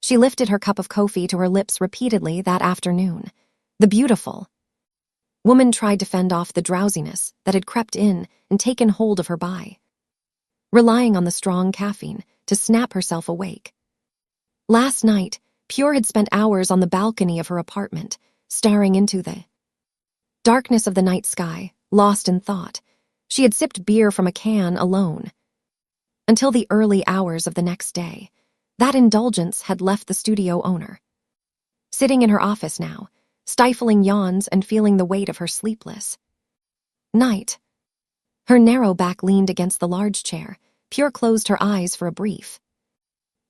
She lifted her cup of coffee to her lips repeatedly that afternoon. The beautiful woman tried to fend off the drowsiness that had crept in and taken hold of her relying on the strong caffeine to snap herself awake. Last night, Pure had spent hours on the balcony of her apartment, staring into the darkness of the night sky, lost in thought. She had sipped beer from a can alone until the early hours of the next day. That indulgence had left the studio owner sitting in her office now, stifling yawns and feeling the weight of her sleepless night. Her narrow back leaned against the large chair. Pure closed her eyes for a brief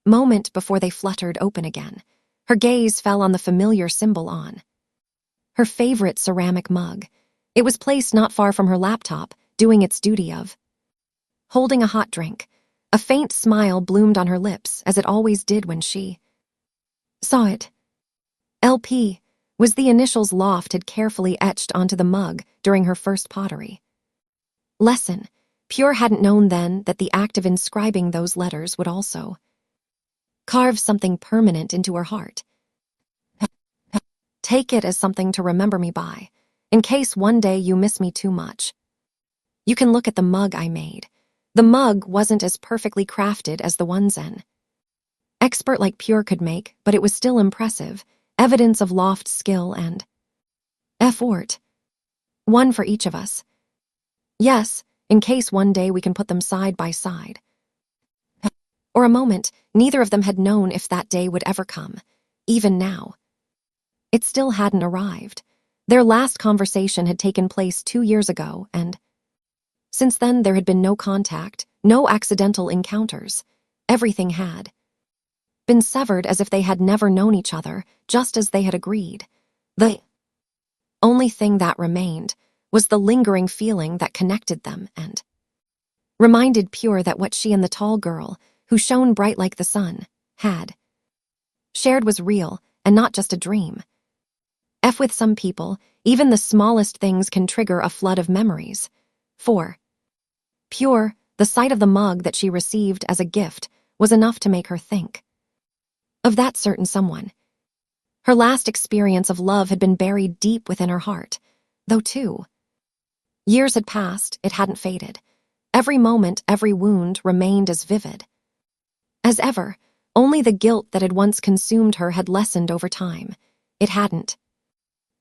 moment before they fluttered open again. Her gaze fell on the familiar symbol on her favorite ceramic mug. It was placed not far from her laptop, doing its duty of holding a hot drink. A faint smile bloomed on her lips, as it always did when she saw it. LP was the initials Loft had carefully etched onto the mug during her first pottery lesson. Pure hadn't known then that the act of inscribing those letters would also carve something permanent into her heart. Take it as something to remember me by, in case one day you miss me too much. You can look at the mug I made. The mug wasn't as perfectly crafted as the ones an expert like Pure could make, but it was still impressive, evidence of Loft's skill and effort. One for each of us. Yes, in case one day we can put them side by side. For a moment, neither of them had known if that day would ever come. Even now, it still hadn't arrived. Their last conversation had taken place 2 years ago, and since then there had been no contact, no accidental encounters. Everything had been severed as if they had never known each other, just as they had agreed. The only thing that remained was the lingering feeling that connected them and reminded Pure that what she and the tall girl, who shone bright like the sun, had shared was real and not just a dream. With some people, even the smallest things can trigger a flood of memories. For Pure, the sight of the mug that she received as a gift was enough to make her think of that certain someone. Her last experience of love had been buried deep within her heart, though 2 years had passed, it hadn't faded. Every moment, every wound remained as vivid as ever. Only the guilt that had once consumed her had lessened over time. It hadn't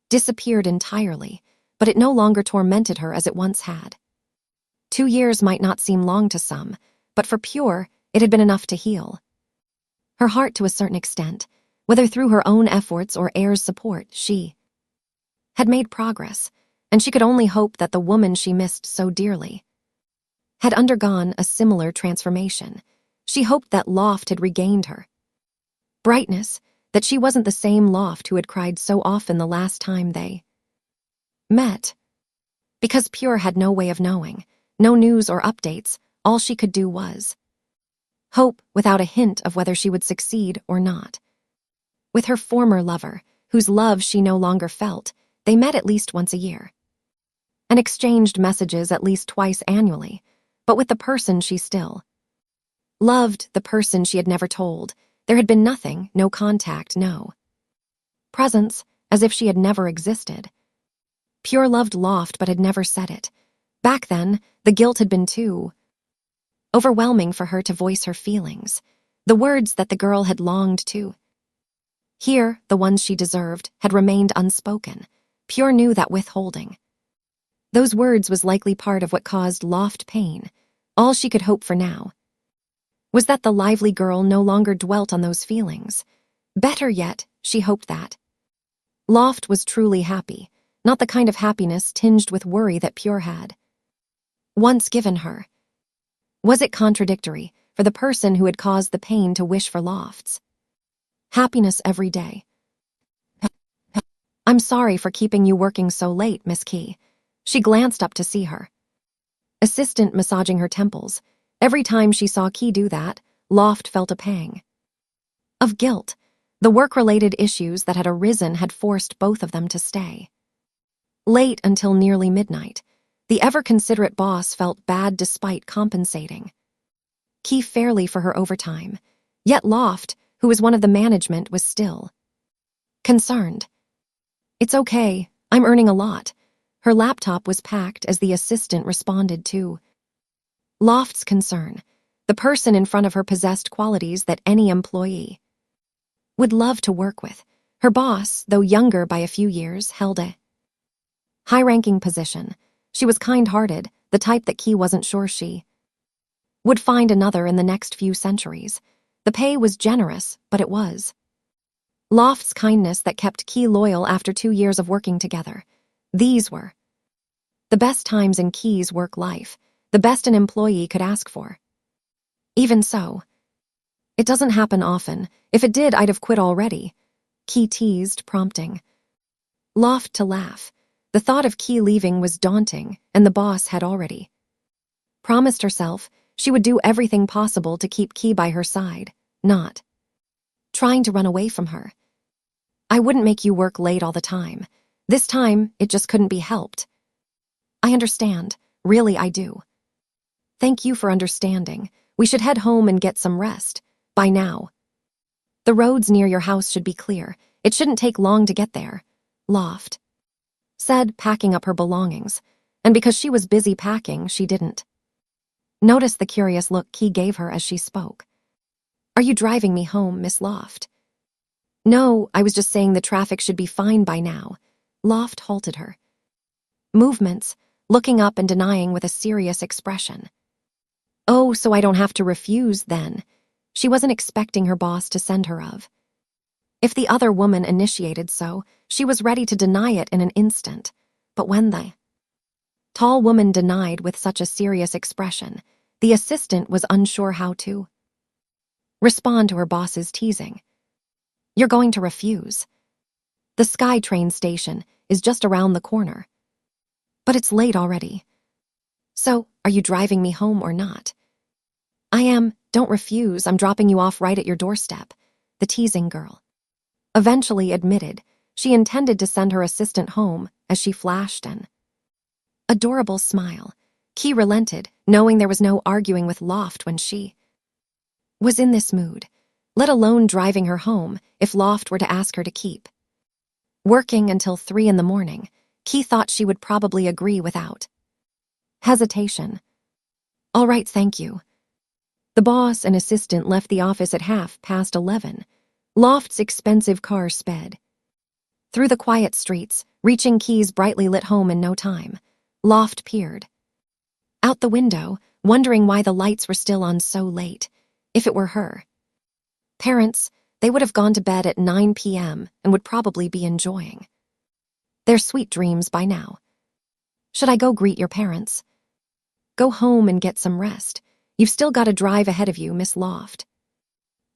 disappeared entirely, but it no longer tormented her as it once had. 2 years might not seem long to some, but for Pure, it had been enough to heal her heart to a certain extent. Whether through her own efforts or Air's support, she had made progress, and she could only hope that the woman she missed so dearly had undergone a similar transformation. She hoped that Loft had regained her brightness, that she wasn't the same Loft who had cried so often the last time they met. Because Pure had no way of knowing, no news or updates, all she could do was hope without a hint of whether she would succeed or not. With her former lover, whose love she no longer felt, they met at least once a year and exchanged messages at least twice annually. But with the person she still loved, the person she had never told, there had been nothing, no contact, no presence, as if she had never existed. Pure loved Loft but had never said it. Back then, the guilt had been too overwhelming for her to voice her feelings. The words that the girl had longed to hear, the ones she deserved, had remained unspoken. Pure knew that withholding those words was likely part of what caused Loft pain. All she could hope for now was that the lively girl no longer dwelt on those feelings. Better yet, she hoped that Loft was truly happy, not the kind of happiness tinged with worry that Pure had once given her. Was it contradictory for the person who had caused the pain to wish for Loft's happiness every day? I'm sorry for keeping you working so late, Miss Key. She glanced up to see her assistant massaging her temples. Every time she saw Key do that, Loft felt a pang of guilt. The work-related issues that had arisen had forced both of them to stay late until nearly midnight. The ever-considerate boss felt bad despite compensating Key fairly for her overtime. Yet Loft, who was one of the management, was still concerned. "It's okay, I'm earning a lot." Her laptop was packed as the assistant responded to Loft's concern. The person in front of her possessed qualities that any employee would love to work with. Her boss, though younger by a few years, held a high-ranking position. She was kind-hearted, the type that Key wasn't sure she would find another in the next few centuries. The pay was generous, but it was Loft's kindness that kept Key loyal after 2 years of working together. These were the best times in Key's work life, the best an employee could ask for. Even so, it doesn't happen often. If it did, I'd have quit already, Key teased, prompting Loft to laugh. The thought of Key leaving was daunting, and the boss had already promised herself she would do everything possible to keep Key by her side, not trying to run away from her. "I wouldn't make you work late all the time. This time, it just couldn't be helped." "I understand. Really, I do." "Thank you for understanding. We should head home and get some rest. By now, the roads near your house should be clear. It shouldn't take long to get there," Loft said, packing up her belongings. And because she was busy packing, she didn't notice the curious look Key gave her as she spoke. "Are you driving me home, Miss Loft?" "No, I was just saying the traffic should be fine by now." Loft halted her movements, looking up and denying with a serious expression. "Oh, so I don't have to refuse, then." She wasn't expecting her boss to send her of. If the other woman initiated so, she was ready to deny it in an instant. But when the tall woman denied with such a serious expression, the assistant was unsure how to respond to her boss's teasing. "You're going to refuse? The SkyTrain station is just around the corner." "But it's late already." "So, are you driving me home or not?" "I am. Don't refuse. I'm dropping you off right at your doorstep," the teasing girl eventually admitted. She intended to send her assistant home as she flashed an adorable smile. Key relented, knowing there was no arguing with Loft when she was in this mood, let alone driving her home if Loft were to ask her to keep working until 3 in the morning. Key thought she would probably agree without hesitation. "All right, thank you." The boss and assistant left the office at 11:30. Loft's expensive car sped through the quiet streets, reaching Key's brightly lit home in no time. Loft peered out the window, wondering why the lights were still on so late. If it were her parents, they would have gone to bed at 9 p.m. and would probably be enjoying their sweet dreams by now. "Should I go greet your parents?" "Go home and get some rest. You've still got a drive ahead of you, Miss Loft."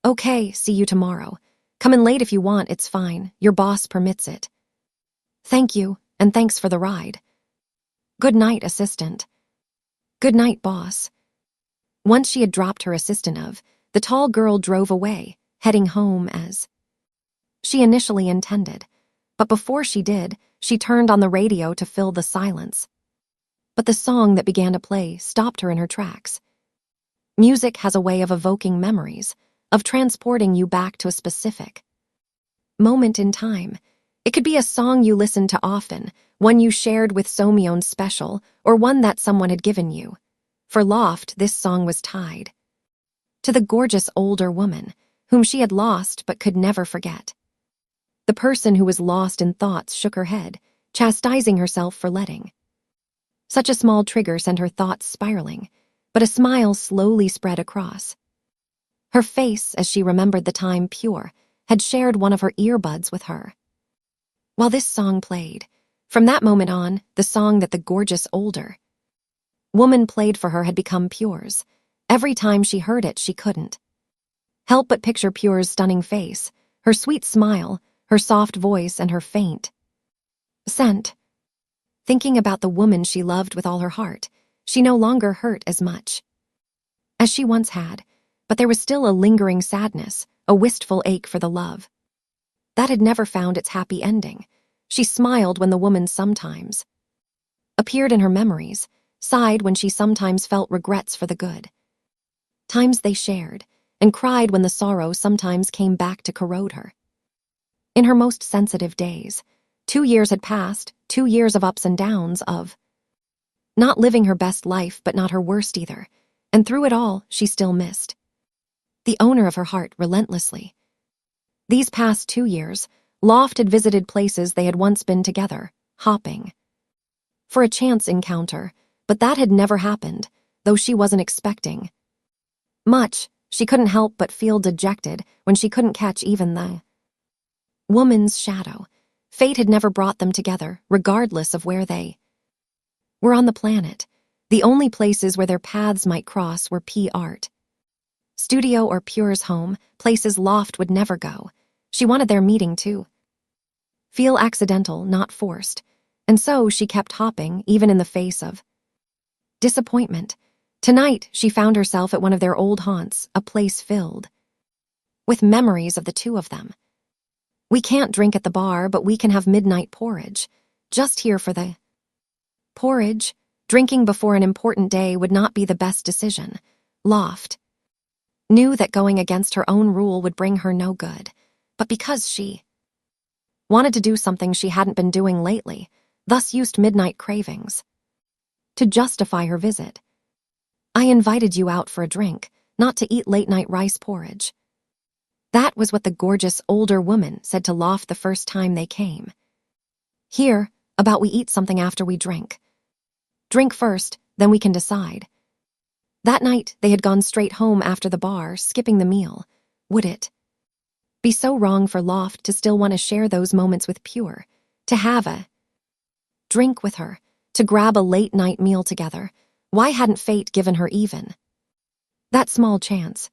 "Okay, see you tomorrow. Come in late if you want, it's fine. Your boss permits it." "Thank you, and thanks for the ride." "Good night, assistant." "Good night, boss." Once she had dropped her assistant of, the tall girl drove away, heading home as she initially intended. But before she did, she turned on the radio to fill the silence. But the song that began to play stopped her in her tracks. Music has a way of evoking memories, of transporting you back to a specific moment in time. It could be a song you listened to often, one you shared with Somyeon special, or one that someone had given you. For Loft, this song was tied to the gorgeous older woman, whom she had lost but could never forget. The person who was lost in thoughts shook her head, chastising herself for letting such a small trigger send her thoughts spiraling, but a smile slowly spread across her face as she remembered the time Pure had shared one of her earbuds with her. While this song played, from that moment on, the song that the gorgeous older woman played for her had become Pure's. Every time she heard it, she couldn't help but picture Pure's stunning face, her sweet smile, her soft voice, and her faint scent. Thinking about the woman she loved with all her heart, she no longer hurt as much as she once had, but there was still a lingering sadness, a wistful ache for the love that had never found its happy ending. She smiled when the woman sometimes appeared in her memories, sighed when she sometimes felt regrets for the good times they shared, and cried when the sorrow sometimes came back to corrode her. In her most sensitive days, 2 years had passed, 2 years of ups and downs, of not living her best life but not her worst either, and through it all she still missed the owner of her heart relentlessly. These past 2 years, Loft had visited places they had once been together, hopping for a chance encounter, but that had never happened, though she wasn't expecting much. She couldn't help but feel dejected when she couldn't catch even the woman's shadow. Fate had never brought them together, regardless of where they were on the planet. The only places where their paths might cross were P. Art Studio or Pure's home, places Loft would never go. She wanted their meeting to feel accidental, not forced, and so she kept hopping, even in the face of disappointment. Tonight, she found herself at one of their old haunts, a place filled with memories of the two of them. We can't drink at the bar, but we can have midnight porridge. Just here for the porridge. Drinking before an important day would not be the best decision. Loft knew that going against her own rule would bring her no good, but because she wanted to do something she hadn't been doing lately, thus used midnight cravings to justify her visit. I invited you out for a drink, not to eat late-night rice porridge. That was what the gorgeous older woman said to Loft the first time they came. Here, about we eat something after we drink. Drink first, then we can decide. That night, they had gone straight home after the bar, skipping the meal. Would it be so wrong for Loft to still want to share those moments with Pure, to have a drink with her, to grab a late-night meal together? Why hadn't fate given her even that small chance?